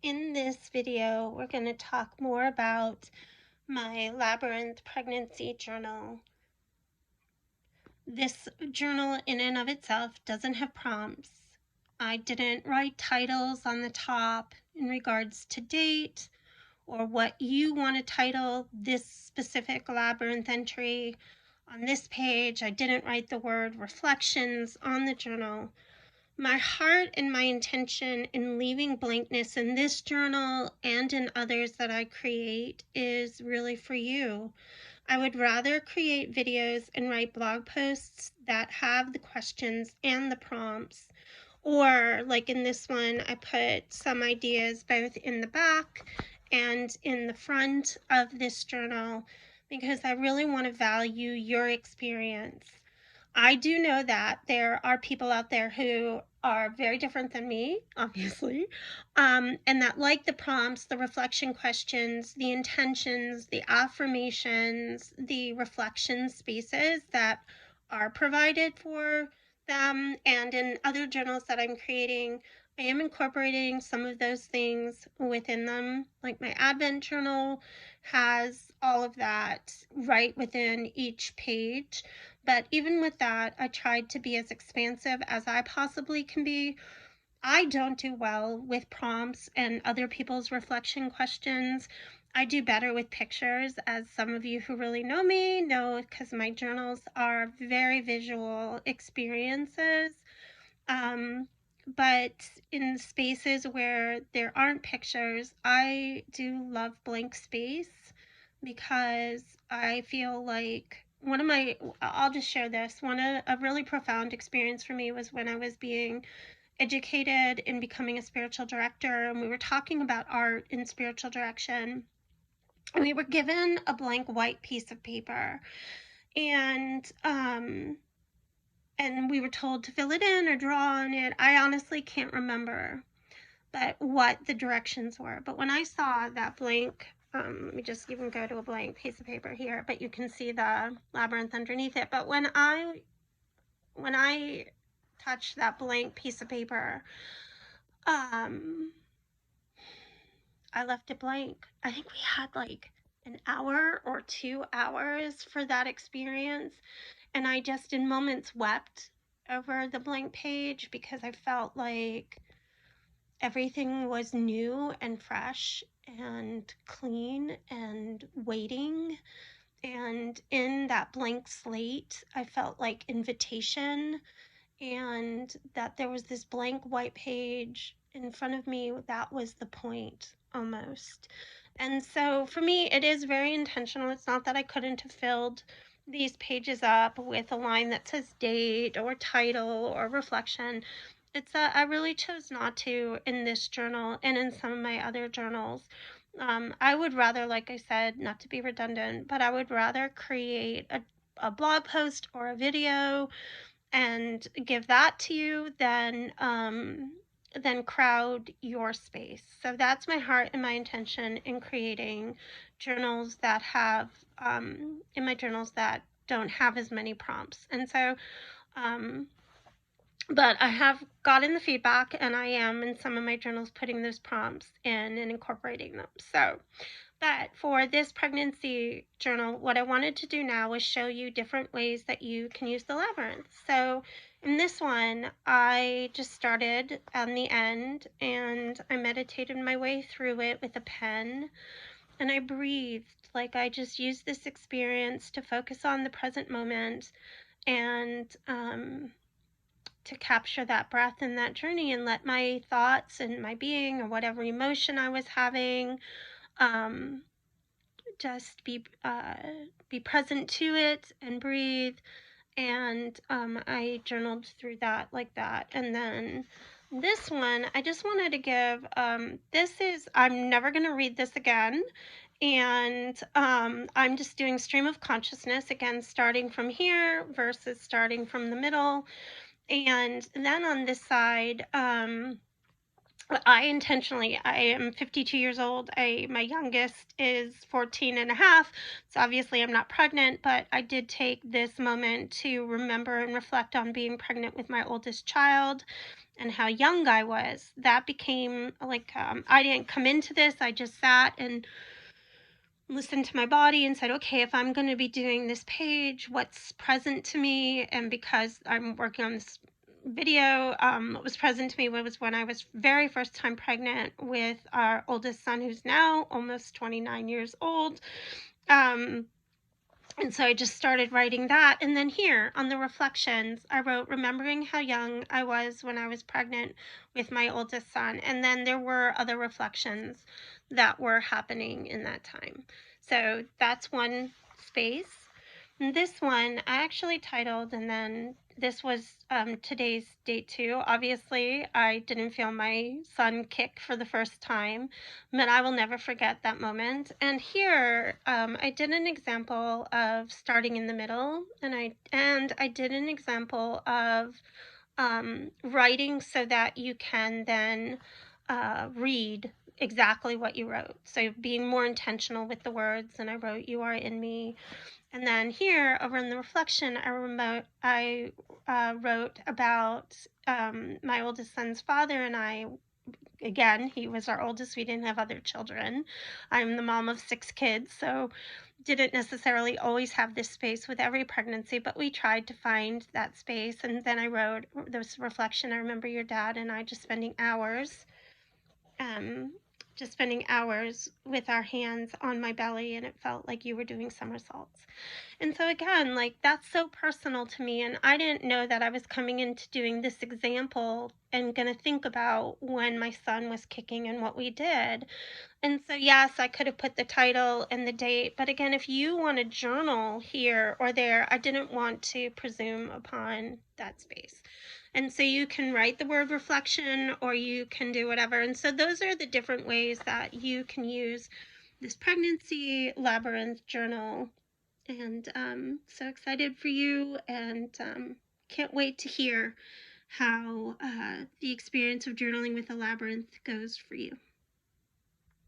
In this video, we're going to talk more about my Labyrinth pregnancy journal. This journal in and of itself doesn't have prompts. I didn't write titles on the top in regards to date or what you want to title this specific Labyrinth entry on this page. I didn't write the word reflections on the journal. My heart and my intention in leaving blankness in this journal and in others that I create is really for you. I would rather create videos and write blog posts that have the questions and the prompts. Or like in this one, I put some ideas both in the back and in the front of this journal because I really want to value your experience. I do know that there are people out there who are very different than me, obviously, and that like the prompts, the reflection questions, the intentions, the affirmations, the reflection spaces that are provided for them. And in other journals that I'm creating, I am incorporating some of those things within them. Like my Advent journal has all of that right within each page. But even with that, I tried to be as expansive as I possibly can be. I don't do well with prompts and other people's reflection questions. I do better with pictures, as some of you who really know me know, because my journals are very visual experiences. But in spaces where there aren't pictures, I do love blank space because I feel like I'll just share this. A really profound experience for me was when I was being educated in becoming a spiritual director, and we were talking about art in spiritual direction. And we were given a blank white piece of paper, and we were told to fill it in or draw on it. I honestly can't remember what the directions were. But when I saw that blank, let me just even go to a blank piece of paper here, but you can see the labyrinth underneath it. But when I touched that blank piece of paper, I left it blank. I think we had like an hour or 2 hours for that experience. And I just in moments wept over the blank page because I felt like everything was new and fresh and clean and waiting. And in that blank slate, I felt like invitation, and that there was this blank white page in front of me. That was the point almost. And so for me, it is very intentional. It's not that I couldn't have filled these pages up with a line that says date or title or reflection. It's that I really chose not to in this journal and in some of my other journals. I would rather, like I said, not to be redundant, but I would rather create a blog post or a video and give that to you than crowd your space. So that's my heart and my intention in creating journals that have in my journals that don't have as many prompts. And so but I have gotten the feedback, and I am in some of my journals putting those prompts in and incorporating them. So but for this pregnancy journal, what I wanted to do now was show you different ways that you can use the labyrinth. So in this one, I just started on the end and I meditated my way through it with a pen, and I breathed. Like I just used this experience to focus on the present moment and to capture that breath and that journey and let my thoughts and my being or whatever emotion I was having just be present to it and breathe. And I journaled through that like that. And then this one, I just wanted to give, I'm never going to read this again. And I'm just doing stream of consciousness, again, starting from here versus starting from the middle. And then on this side, I am 52 years old. My youngest is 14 and a half. So obviously I'm not pregnant, but I did take this moment to remember and reflect on being pregnant with my oldest child. and how young I was. That became like, I didn't come into this. I just sat and listened to my body and said, okay, if I'm going to be doing this page, what's present to me? And because I'm working on this video, what was present to me was when I was very first time pregnant with our oldest son, who's now almost 29 years old. And so I just started writing that. And then here on the reflections, I wrote, remembering how young I was when I was pregnant with my oldest son. And then there were other reflections that were happening in that time. So that's one space. And this one I actually titled, and then this was today's date too. Obviously, I didn't feel my son kick for the first time, but I will never forget that moment. And here I did an example of starting in the middle, and I did an example of writing so that you can then read exactly what you wrote. So being more intentional with the words, and I wrote, "You are in me." And then here over in the reflection, I wrote about my oldest son's father and I. Again, he was our oldest. We didn't have other children. I'm the mom of 6 kids, so didn't necessarily always have this space with every pregnancy, but we tried to find that space. And then I wrote this reflection. I remember your dad and I um, just spending hours with our hands on my belly, and it felt like you were doing somersaults. And so again, like, that's so personal to me, and I didn't know that I was coming into doing this example and going to think about when my son was kicking and what we did. And so yes, I could have put the title and the date, but again, if you want to journal here or there, I didn't want to presume upon that space. And so you can write the word reflection or you can do whatever. And so those are the different ways that you can use this pregnancy labyrinth journal. And so excited for you, and can't wait to hear how the experience of journaling with a labyrinth goes for you.